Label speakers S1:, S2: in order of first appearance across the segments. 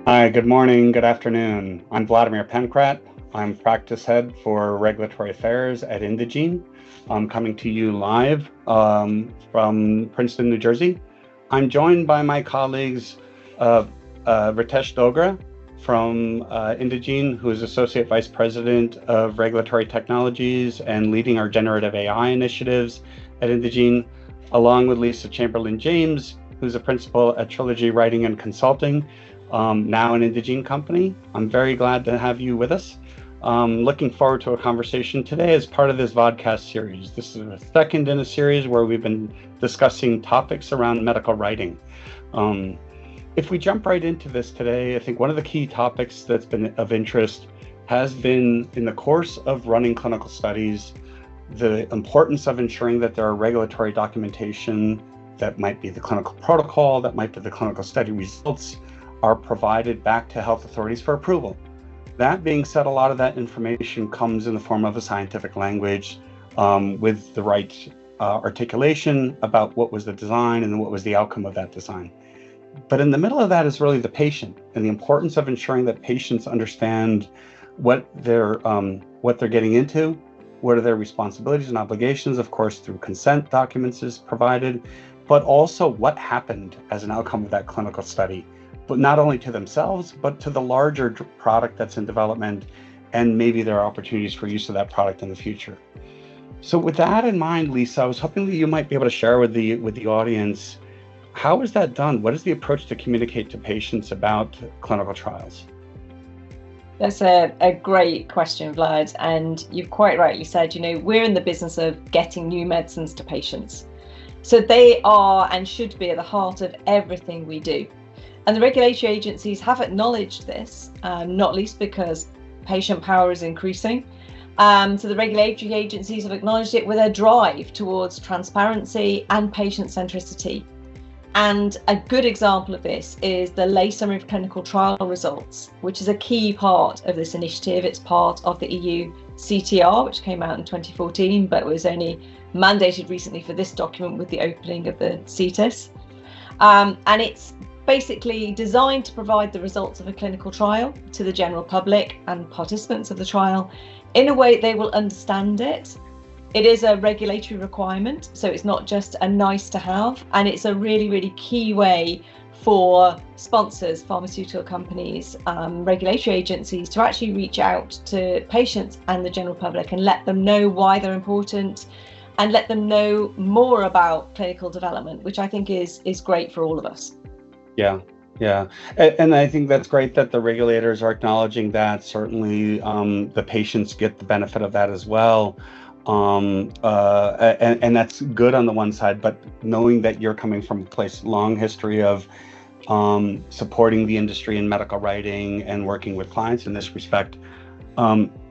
S1: Hi, good morning, good afternoon. I'm Vladimir Pankrat. I'm practice head for regulatory affairs at Indegene. I'm coming to you live from Princeton, New Jersey. I'm joined by my colleagues, Ritesh Dogra from Indegene, who is Associate Vice President of Regulatory Technologies and leading our generative AI initiatives at Indegene, along with Lisa Chamberlain-James, who's a principal at Trilogy Writing and Consulting, now an Indegene company. I'm very glad to have you with us. Looking forward to a conversation today as part of this vodcast series. This is the second in a series where we've been discussing topics around medical writing. If we jump right into this today, I think one of the key topics that's been of interest has been, in the course of running clinical studies, the importance of ensuring that there are regulatory documentation that might be the clinical protocol, that might be the clinical study results, are provided back to health authorities for approval. That being said, a lot of that information comes in the form of a scientific language with the right articulation about what was the design and what was the outcome of that design. But in the middle of that is really the patient and the importance of ensuring that patients understand what they're getting into, what are their responsibilities and obligations, of course, through consent documents is provided, but also what happened as an outcome of that clinical study, but not only to themselves, but to the larger product that's in development, and maybe there are opportunities for use of that product in the future. So with that in mind, Lisa, I was hoping that you might be able to share with the audience, how is that done? What is the approach to communicate to patients about clinical trials?
S2: That's a great question, Vlad, and you've quite rightly said, we're in the business of getting new medicines to patients. So they are and should be at the heart of everything we do. And the regulatory agencies have acknowledged this, not least because patient power is increasing. So the regulatory agencies have acknowledged it with their drive towards transparency and patient centricity. And a good example of this is the lay summary of clinical trial results, which is a key part of this initiative. It's part of the EUCTR, which came out in 2014, but was only mandated recently for this document with the opening of the CETUS. And it's basically designed to provide the results of a clinical trial to the general public and participants of the trial in a way they will understand it. It is a regulatory requirement, so it's not just a nice to have, and it's a really, really key way for sponsors, pharmaceutical companies, regulatory agencies to actually reach out to patients and the general public and let them know why they're important and let them know more about clinical development, which I think is great for all of us.
S1: Yeah. And I think that's great that the regulators are acknowledging that. Certainly the patients get the benefit of that as well. And that's good on the one side, but knowing that you're coming from a place, long history of supporting the industry in medical writing and working with clients in this respect,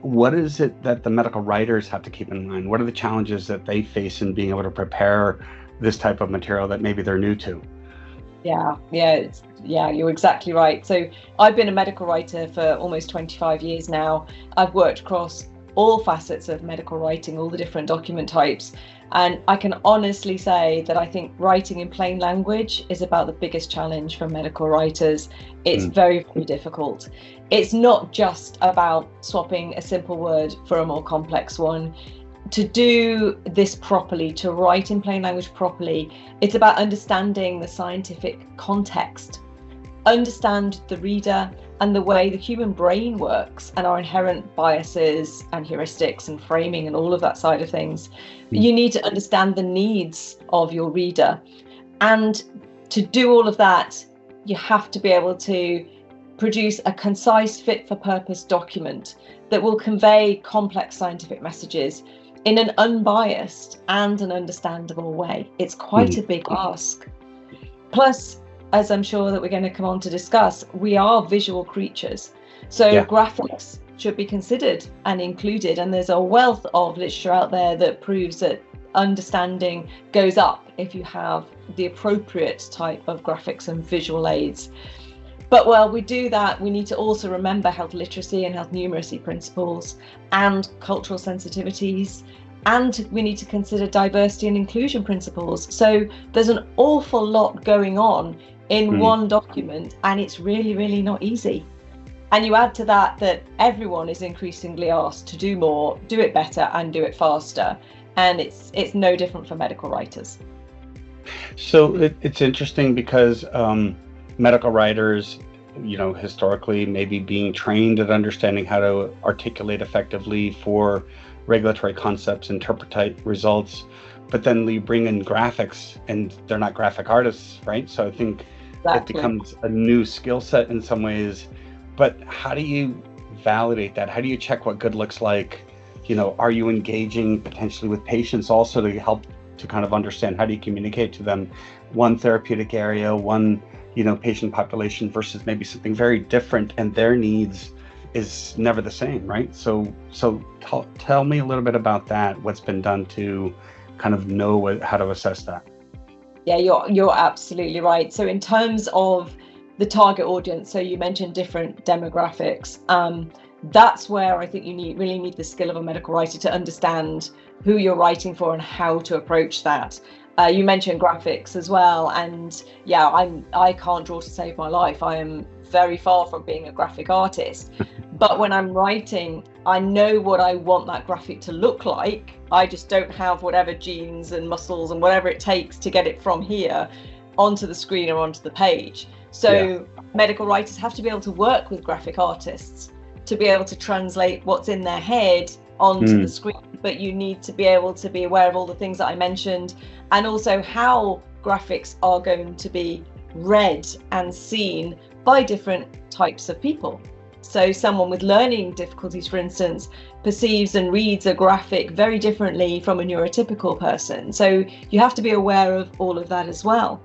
S1: what is it that the medical writers have to keep in mind? What are the challenges that they face in being able to prepare this type of material that maybe they're new to?
S2: Yeah, you're exactly right. So I've been a medical writer for almost 25 years now. I've worked across all facets of medical writing, all the different document types. And I can honestly say that I think writing in plain language is about the biggest challenge for medical writers. It's very, very difficult. It's not just about swapping a simple word for a more complex one. To do this properly, to write in plain language properly, it's about understanding the scientific context, understand the reader and the way the human brain works and our inherent biases and heuristics and framing and all of that side of things. You need to understand the needs of your reader. And to do all of that, you have to be able to produce a concise, fit for purpose document that will convey complex scientific messages in an unbiased and an understandable way. It's quite a big ask. Plus, as I'm sure that we're going to come on to discuss, we are visual creatures. So graphics should be considered and included. And there's a wealth of literature out there that proves that understanding goes up if you have the appropriate type of graphics and visual aids. But while we do that, we need to also remember health literacy and health numeracy principles and cultural sensitivities. And we need to consider diversity and inclusion principles. So there's an awful lot going on in one document, and it's really, really not easy. And you add to that everyone is increasingly asked to do more, do it better, and do it faster. And it's no different for medical writers.
S1: So it's interesting because medical writers, historically maybe being trained at understanding how to articulate effectively for regulatory concepts, interpret results, but then you bring in graphics and they're not graphic artists, right? So I think it becomes a new skill set in some ways. But how do you validate that? How do you check what good looks like? Are you engaging potentially with patients also to help to kind of understand how do you communicate to them one therapeutic area, one patient population versus maybe something very different, and their needs is never the same, right? So tell me a little bit about that. What's been done to kind of know how to assess that?
S2: Yeah, you're absolutely right. So in terms of the target audience, so you mentioned different demographics. That's where I think you really need the skill of a medical writer to understand who you're writing for and how to approach that. You mentioned graphics as well, and yeah, I can't draw to save my life. I am very far from being a graphic artist, but when I'm writing, I know what I want that graphic to look like. I just don't have whatever genes and muscles and whatever it takes to get it from here onto the screen or onto the page. So medical writers have to be able to work with graphic artists to be able to translate what's in their head onto the screen, but you need to be able to be aware of all the things that I mentioned, and also how graphics are going to be read and seen by different types of people. So someone with learning difficulties, for instance, perceives and reads a graphic very differently from a neurotypical person. So you have to be aware of all of that as well.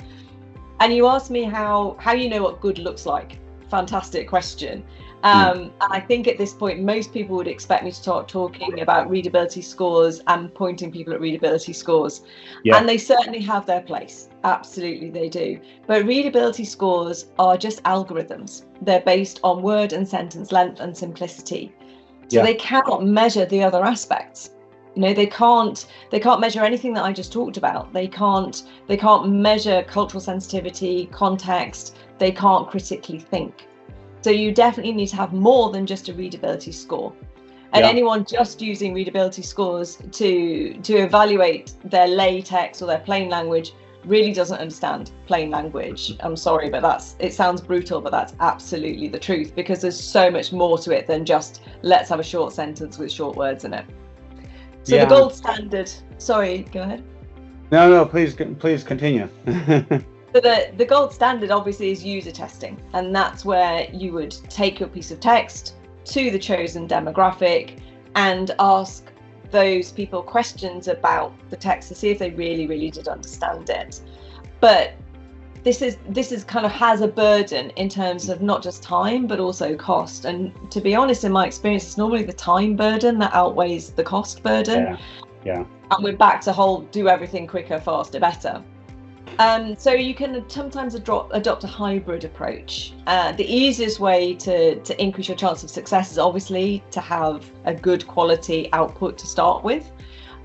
S2: And you asked me how you know what good looks like. Fantastic question. And I think at this point, most people would expect me to start talking about readability scores and pointing people at readability scores. And they certainly have their place. Absolutely, they do. But readability scores are just algorithms. They're based on word and sentence length and simplicity. So they cannot measure the other aspects. They can't measure anything that I just talked about. They can't measure cultural sensitivity, context. They can't critically think. So you definitely need to have more than just a readability score. And anyone just using readability scores to evaluate their lay text or their plain language really doesn't understand plain language. I'm sorry, but it sounds brutal, but that's absolutely the truth, because there's so much more to it than just let's have a short sentence with short words in it. So the gold standard, sorry, go ahead.
S1: No, please continue.
S2: So the gold standard obviously is user testing, and that's where you would take your piece of text to the chosen demographic and ask those people questions about the text to see if they really, really did understand it. But this is kind of has a burden in terms of not just time, but also cost. And to be honest, in my experience, it's normally the time burden that outweighs the cost burden. And we're back to whole do everything quicker, faster, better. So you can sometimes adopt a hybrid approach. The easiest way to increase your chance of success is obviously to have a good quality output to start with.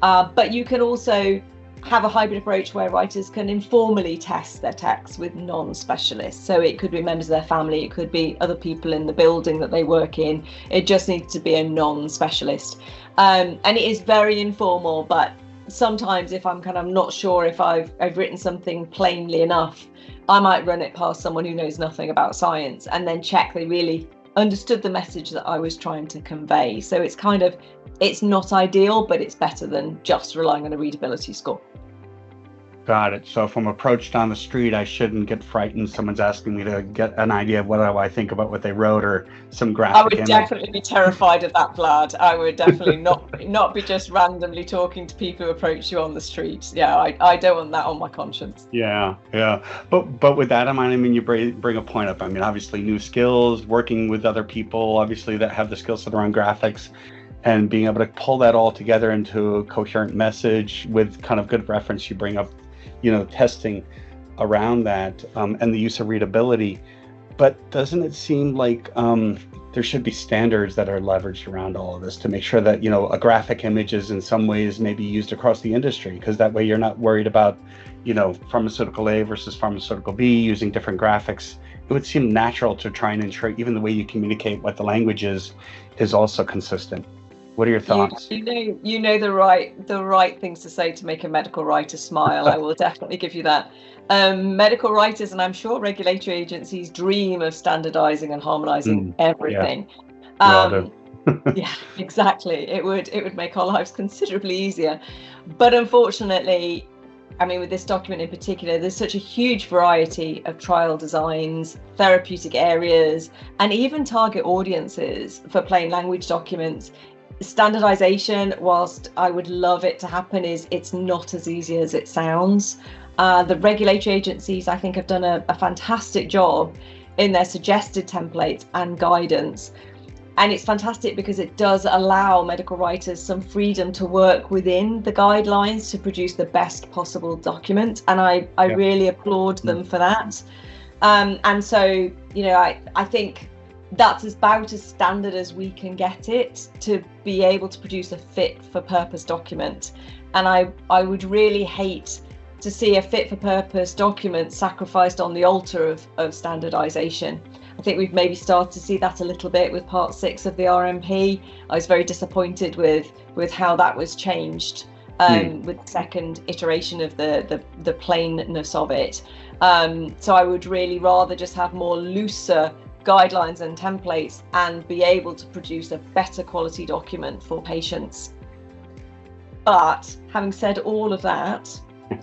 S2: But you can also have a hybrid approach where writers can informally test their text with non-specialists. So it could be members of their family, it could be other people in the building that they work in. It just needs to be a non-specialist. And it is very informal, but sometimes if I'm kind of not sure if I've written something plainly enough, I might run it past someone who knows nothing about science and then check they really understood the message that I was trying to convey. So it's not ideal, but it's better than just relying on a readability score.
S1: Got it. So if I'm approached on the street, I shouldn't get frightened. Someone's asking me to get an idea of what I think about what they wrote or some graphic
S2: I would
S1: image.
S2: definitely be terrified of that, Vlad. I would definitely not be just randomly talking to people who approach you on the street. Yeah, I don't want that on my conscience.
S1: Yeah. But with that in mind, I mean, you bring a point up. I mean, obviously new skills, working with other people, obviously that have the skill set around graphics, and being able to pull that all together into a coherent message with kind of good reference. You bring up testing around that and the use of readability. But doesn't it seem like there should be standards that are leveraged around all of this to make sure that, a graphic image is in some ways maybe used across the industry, because that way you're not worried about, pharmaceutical A versus pharmaceutical B using different graphics. It would seem natural to try and ensure even the way you communicate what the language is also consistent. What are your thoughts?
S2: You know the right things to say to make a medical writer smile. I will definitely give you that. Medical writers, and I'm sure regulatory agencies, dream of standardizing and harmonizing everything.
S1: Yeah.
S2: Yeah, exactly. It would make our lives considerably easier. But unfortunately, I mean, with this document in particular, there's such a huge variety of trial designs, therapeutic areas, and even target audiences for plain language documents. Standardization, whilst I would love it to happen, it's not as easy as it sounds. The regulatory agencies, I think, have done a fantastic job in their suggested templates and guidance. And it's fantastic because it does allow medical writers some freedom to work within the guidelines to produce the best possible document. And I really applaud them for that. And so, I think that's about as standard as we can get it to be able to produce a fit for purpose document. And I would really hate to see a fit for purpose document sacrificed on the altar of standardization. I think we've maybe started to see that a little bit with part 6 of the RMP. I was very disappointed with how that was changed with the second iteration of the plainness of it. So I would really rather just have more looser guidelines and templates and be able to produce a better quality document for patients. But having said all of that,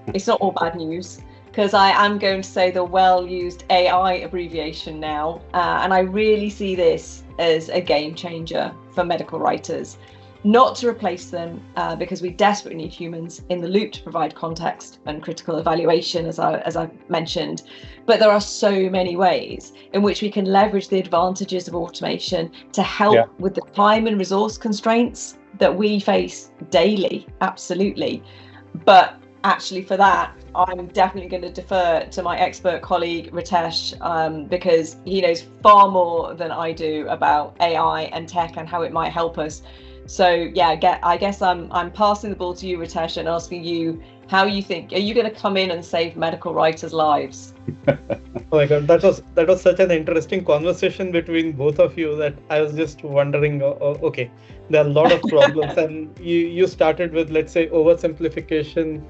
S2: it's not all bad news, because I am going to say the well-used AI abbreviation now, and I really see this as a game changer for medical writers. Not to replace them, because we desperately need humans in the loop to provide context and critical evaluation, as I mentioned. But there are so many ways in which we can leverage the advantages of automation to help with the time and resource constraints that we face daily, absolutely. But actually for that, I'm definitely going to defer to my expert colleague, Ritesh, because he knows far more than I do about AI and tech and how it might help us. So yeah, I guess I'm passing the ball to you, Ritesh, and asking you how you think, are you going to come in and save medical writers' lives?
S3: Oh my God, that was such an interesting conversation between both of you that I was just wondering, okay, there are a lot of problems and you started with, let's say, oversimplification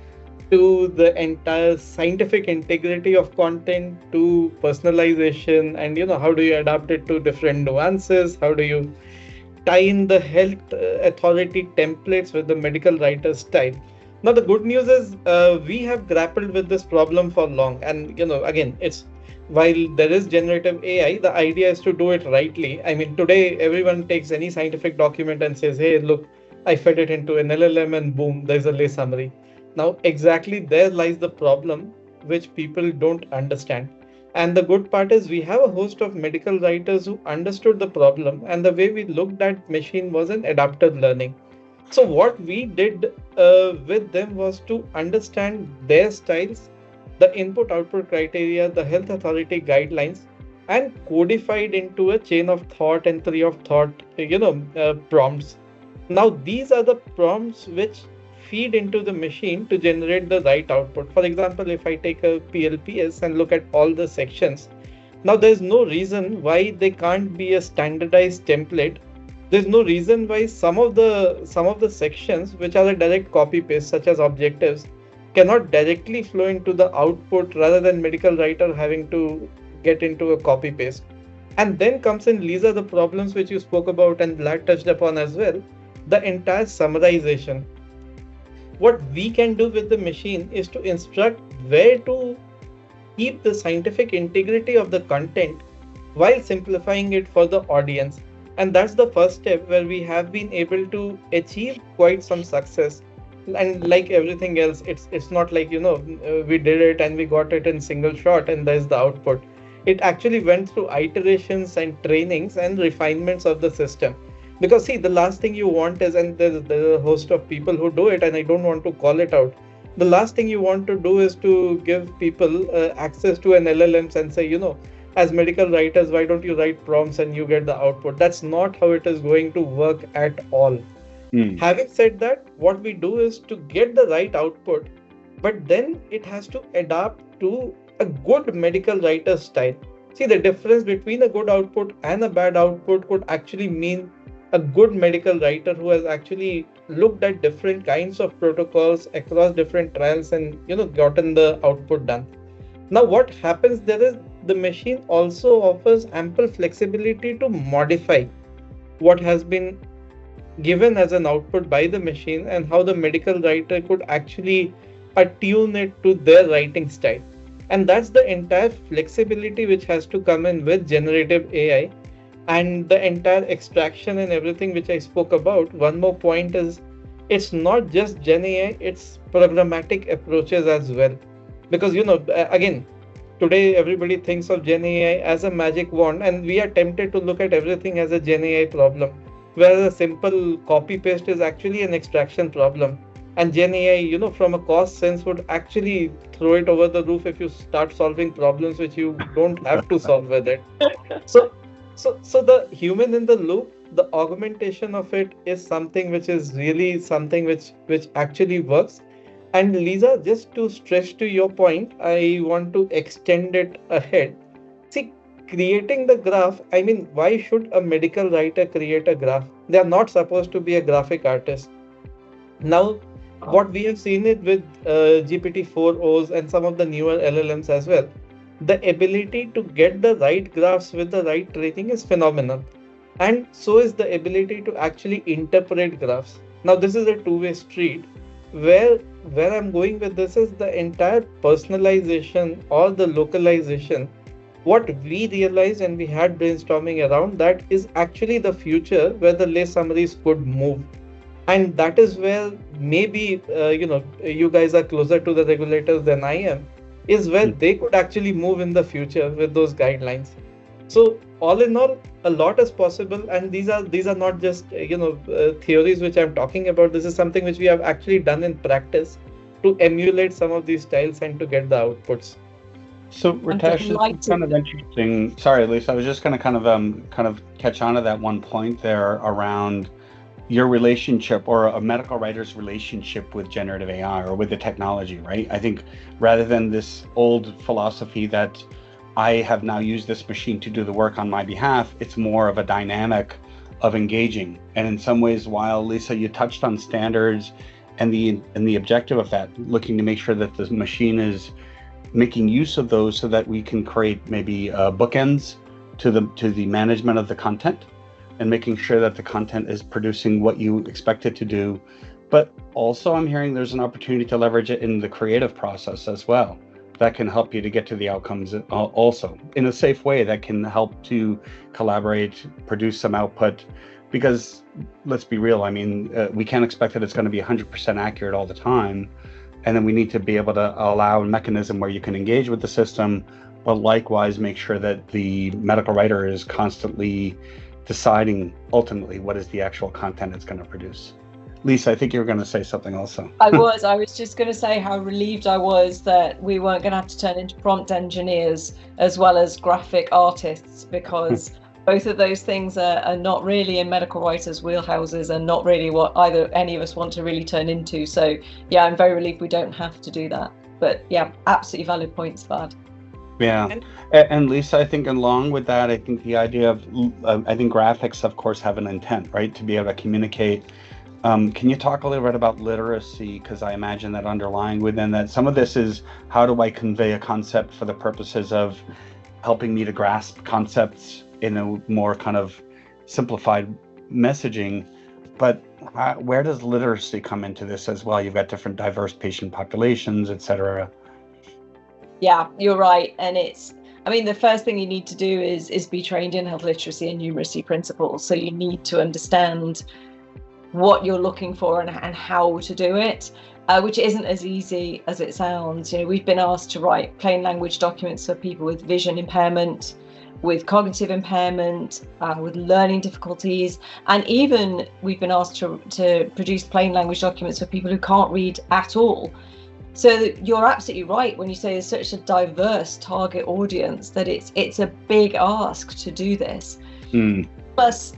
S3: to the entire scientific integrity of content, to personalization, and how do you adapt it to different nuances? How do you tie in the health authority templates with the medical writer's style? Now, the good news is we have grappled with this problem for long. And, again, while there is generative AI, the idea is to do it rightly. I mean, today, everyone takes any scientific document and says, hey, look, I fed it into an LLM and boom, there's a lay summary. Now, exactly there lies the problem, which people don't understand. And the good part is we have a host of medical writers who understood the problem, and the way we looked at machine was an adaptive learning. So what we did with them was to understand their styles, the input-output criteria, the health authority guidelines, and codified into a chain of thought and tree of thought, prompts. Now, these are the prompts which feed into the machine to generate the right output. For example, if I take a PLPS and look at all the sections, now there's no reason why they can't be a standardized template. There's no reason why some of the sections which are a direct copy paste, such as objectives, cannot directly flow into the output rather than medical writer having to get into a copy paste. And then comes in, Lisa, the problems which you spoke about and Vlad touched upon as well, the entire summarization. What we can do with the machine is to instruct where to keep the scientific integrity of the content while simplifying it for the audience. And that's the first step where we have been able to achieve quite some success. And like everything else, it's not like, we did it and we got it in single shot and there's the output. It actually went through iterations and trainings and refinements of the system. Because see, the last thing you want is, and there's a host of people who do it, and I don't want to call it out. The last thing you want to do is to give people access to an LLMs and say, as medical writers, why don't you write prompts and you get the output? That's not how it is going to work at all. Having said that, what we do is to get the right output, but then it has to adapt to a good medical writer style. See, the difference between a good output and a bad output could actually mean a good medical writer who has actually looked at different kinds of protocols across different trials and gotten the output done. Now what happens there is the machine also offers ample flexibility to modify what has been given as an output by the machine and how the medical writer could actually attune it to their writing style. And that's the entire flexibility which has to come in with generative AI and the entire extraction and everything which I spoke about. One more point is it's not just Gen AI, it's programmatic approaches as well. Because, again, today everybody thinks of Gen AI as a magic wand, and we are tempted to look at everything as a Gen AI problem, whereas a simple copy paste is actually an extraction problem. And Gen AI, from a cost sense, would actually throw it over the roof if you start solving problems which you don't have to solve with it. So the human in the loop, the augmentation of it is something which is really something which actually works. And Lisa, just to stretch to your point, I want to extend it ahead. See, creating the graph, I mean, why should a medical writer create a graph? They are not supposed to be a graphic artist. Now, what we have seen it with GPT-4os and some of the newer LLMs as well, the ability to get the right graphs with the right training is phenomenal. And so is the ability to actually interpret graphs. Now, this is a two-way street. Where I'm going with this is the entire personalization or the localization. What we realized and we had brainstorming around that is actually the future where the lay summaries could move. And that is where maybe, you guys are closer to the regulators than I am, is where they could actually move in the future with those guidelines. So all in all, a lot is possible, and these are not just theories which I'm talking about. This is something which we have actually done in practice to emulate some of these styles and to get the outputs.
S1: So Ritesh, it's kind of interesting. Sorry, Lisa, I was just going to kind of catch on to that one point there around your relationship or a medical writer's relationship with generative AI or with the technology, right? I think rather than this old philosophy that I have now used this machine to do the work on my behalf, it's more of a dynamic of engaging. And in some ways, while Lisa, you touched on standards and the objective of that, looking to make sure that the machine is making use of those so that we can create maybe bookends to the management of the content and making sure that the content is producing what you expect it to do. But also I'm hearing there's an opportunity to leverage it in the creative process as well. That can help you to get to the outcomes also in a safe way that can help to collaborate, produce some output. Because let's be real, I mean, we can't expect that it's going to be 100% accurate all the time. And then we need to be able to allow a mechanism where you can engage with the system, but likewise make sure that the medical writer is constantly deciding ultimately what is the actual content it's going to produce. Lisa, I think you were going to say something also.
S2: I was just going to say how relieved I was that we weren't going to have to turn into prompt engineers as well as graphic artists, because both of those things are not really in medical writers' wheelhouses and not really what either any of us want to really turn into. So yeah, I'm very relieved we don't have to do that. But yeah, absolutely valid points, Vlad.
S1: Yeah, and Lisa, I think along with that, I think the idea of, I think graphics, of course, have an intent, right, to be able to communicate. Can you talk a little bit about literacy? Because I imagine that underlying within that, some of this is how do I convey a concept for the purposes of helping me to grasp concepts in a more kind of simplified messaging. But where does literacy come into this as well? You've got different diverse patient populations, et cetera.
S2: Yeah, you're right. And the first thing you need to do is be trained in health literacy and numeracy principles. So you need to understand what you're looking for and how to do it, which isn't as easy as it sounds. We've been asked to write plain language documents for people with vision impairment, with cognitive impairment, with learning difficulties, and even we've been asked to produce plain language documents for people who can't read at all. So you're absolutely right when you say there's such a diverse target audience that it's a big ask to do this. Plus,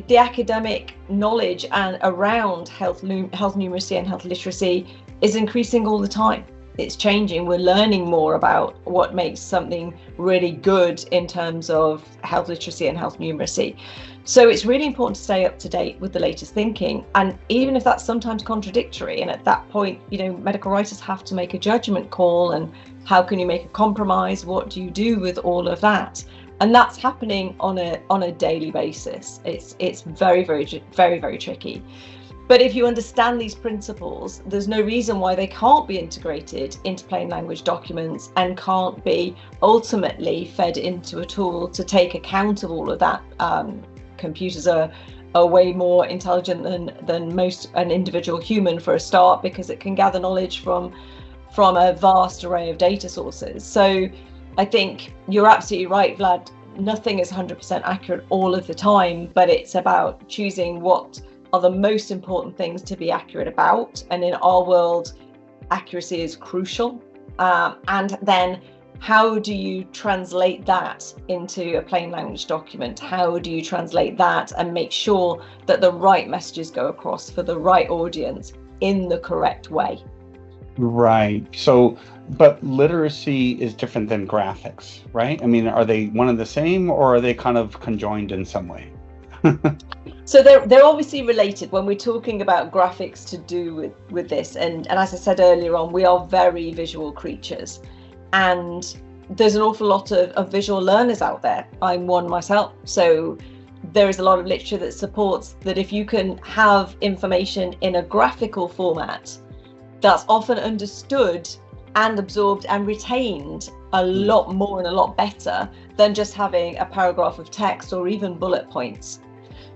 S2: the academic knowledge and around health numeracy and health literacy is increasing all the time. It's changing. We're learning more about what makes something really good in terms of health literacy and health numeracy. So it's really important to stay up to date with the latest thinking. And even if that's sometimes contradictory, and at that point, medical writers have to make a judgment call, and how can you make a compromise? What do you do with all of that? And that's happening on a daily basis. It's very, very, very, very tricky. But if you understand these principles, there's no reason why they can't be integrated into plain language documents and can't be ultimately fed into a tool to take account of all of that. Computers are way more intelligent than most an individual human for a start, because it can gather knowledge from a vast array of data sources. So I think you're absolutely right, Vlad. Nothing is 100% accurate all of the time, but it's about choosing what are the most important things to be accurate about. And in our world, accuracy is crucial. And then how do you translate that into a plain language document? How do you translate that and make sure that the right messages go across for the right audience in the correct way?
S1: Right. So, but literacy is different than graphics, right? I mean, are they one and the same, or are they kind of conjoined in some way?
S2: So they're obviously related when we're talking about graphics to do with this. And as I said earlier on, we are very visual creatures. And there's an awful lot of visual learners out there. I'm one myself. So there is a lot of literature that supports that if you can have information in a graphical format, that's often understood and absorbed and retained a lot more and a lot better than just having a paragraph of text or even bullet points.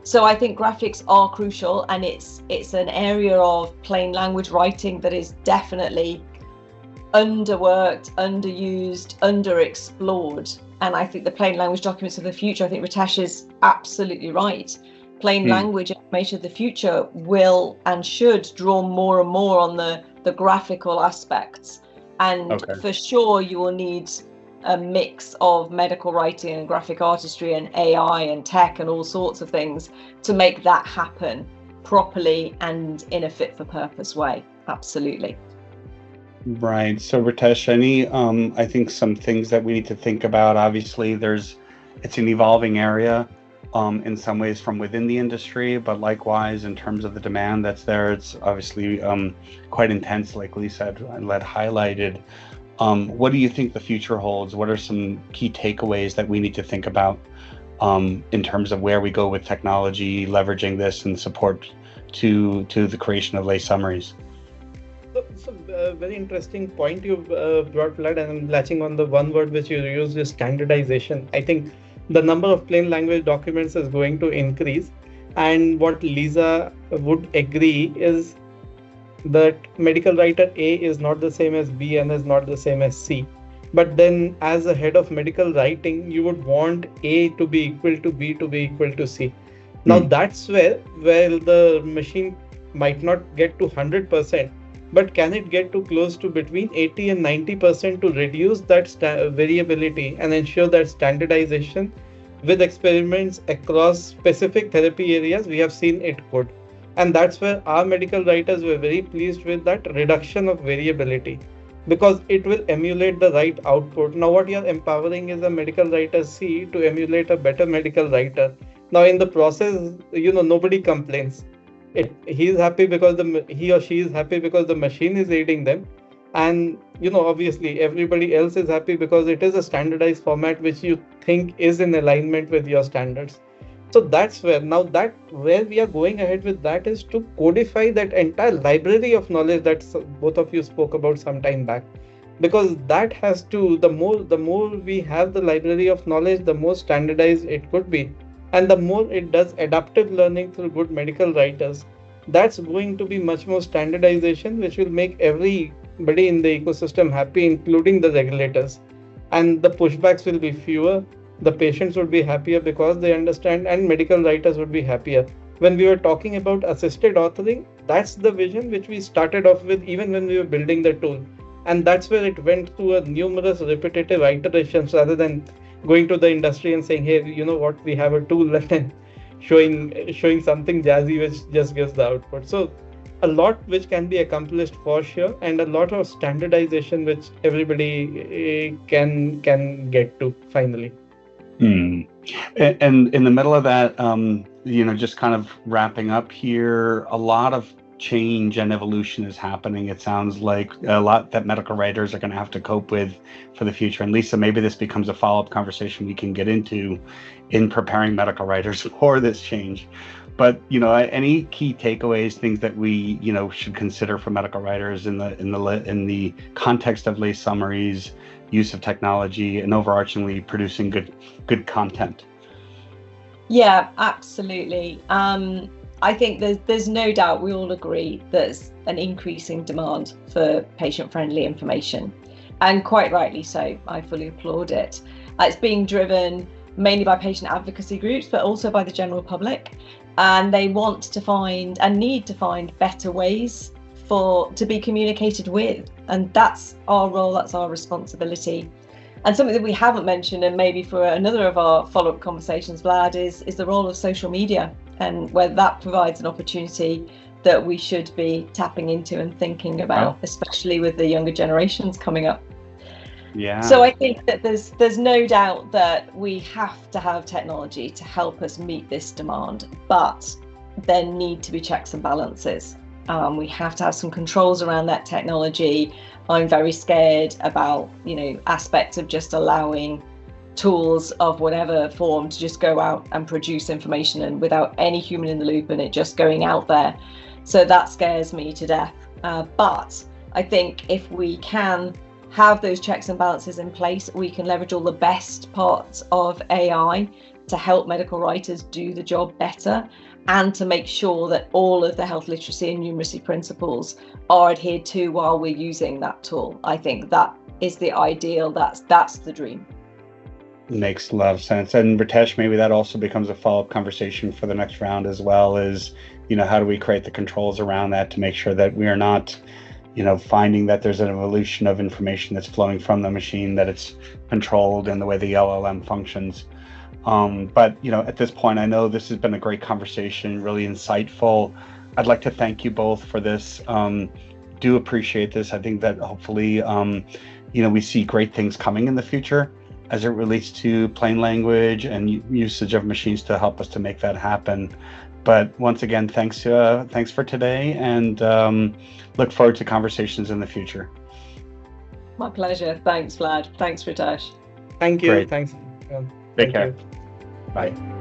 S2: So I think graphics are crucial, and it's an area of plain language writing that is definitely underworked, underused, underexplored. And I think the plain language documents of the future, I think Ritesh is absolutely right. Plain language information of the future will and should draw more and more on the graphical aspects. And for sure, you will need a mix of medical writing and graphic artistry and AI and tech and all sorts of things to make that happen properly and in a fit for purpose way. Absolutely.
S1: Right. So Ritesh, any I think some things that we need to think about, obviously it's an evolving area in some ways from within the industry, but likewise in terms of the demand that's there, it's obviously quite intense, like Lisa and Led highlighted. What do you think the future holds? What are some key takeaways that we need to think about in terms of where we go with technology, leveraging this and support to the creation of lay summaries?
S3: So very interesting point you brought, Vlad, and I'm latching on the one word which you used is standardization. I think the number of plain language documents is going to increase, and what Lisa would agree is that medical writer A is not the same as B and is not the same as C. But then as a head of medical writing, you would want A to be equal to B to be equal to C. Now that's where the machine might not get to 100%, but can it get to close to between 80 and 90% to reduce that variability and ensure that standardization with experiments across specific therapy areas? We have seen it could. And that's where our medical writers were very pleased with that reduction of variability, because it will emulate the right output. Now what you're empowering is a medical writer C to emulate a better medical writer. Now in the process, nobody complains. He's happy because he or she is happy because the machine is aiding them. And obviously everybody else is happy because it is a standardized format which you think is in alignment with your standards. So that's where where we are going ahead with that is to codify that entire library of knowledge that both of you spoke about some time back, because that has to, the more we have the library of knowledge, the more standardized it could be, and the more it does adaptive learning through good medical writers. That's going to be much more standardization, which will make everybody in the ecosystem happy, including the regulators, and the pushbacks will be fewer. The patients would be happier because they understand, and medical writers would be happier. When we were talking about assisted authoring, that's the vision which we started off with even when we were building the tool. And that's where it went through a numerous repetitive iterations rather than going to the industry and saying, hey, you know what, we have a tool and then showing something jazzy which just gives the output. So a lot which can be accomplished for sure, and a lot of standardization which everybody can get to finally.
S1: And in the middle of that, just kind of wrapping up here, a lot of change and evolution is happening. It sounds like a lot that medical writers are going to have to cope with for the future. And Lisa, maybe this becomes a follow-up conversation we can get into in preparing medical writers for this change. But any key takeaways, things that we should consider for medical writers in the context of lay summaries, use of technology, and overarchingly producing good content?
S2: Yeah, absolutely. I think there's no doubt, we all agree there's an increasing demand for patient-friendly information, and quite rightly so. I fully applaud it. It's being driven mainly by patient advocacy groups, but also by the general public, and they want to find and need to find better ways to be communicated with, and that's our role, that's our responsibility. And something that we haven't mentioned, and maybe for another of our follow-up conversations, Vlad, is the role of social media, and whether that provides an opportunity that we should be tapping into and thinking about, especially with the younger generations coming up.
S1: Yeah.
S2: So I think that there's no doubt that we have to have technology to help us meet this demand, but there need to be checks and balances. We have to have some controls around that technology. I'm very scared about, aspects of just allowing tools of whatever form to just go out and produce information and without any human in the loop and it just going out there. So that scares me to death. But I think if we can have those checks and balances in place, we can leverage all the best parts of AI to help medical writers do the job better, and to make sure that all of the health literacy and numeracy principles are adhered to while we're using that tool. I think that is the ideal, that's the dream.
S1: Makes a lot of sense. And Ritesh, maybe that also becomes a follow-up conversation for the next round as well, is, how do we create the controls around that to make sure that we are not, finding that there's an evolution of information that's flowing from the machine, that it's controlled in the way the LLM functions. But at this point, I know this has been a great conversation, really insightful. I'd like to thank you both for this. Do appreciate this. I think that hopefully, we see great things coming in the future as it relates to plain language and usage of machines to help us to make that happen. But once again, thanks for today, and look forward to conversations in the future.
S2: My pleasure. Thanks, Vlad. Thanks, Ritesh.
S3: Thank you.
S1: Great.
S3: Thanks.
S1: Take care. Bye.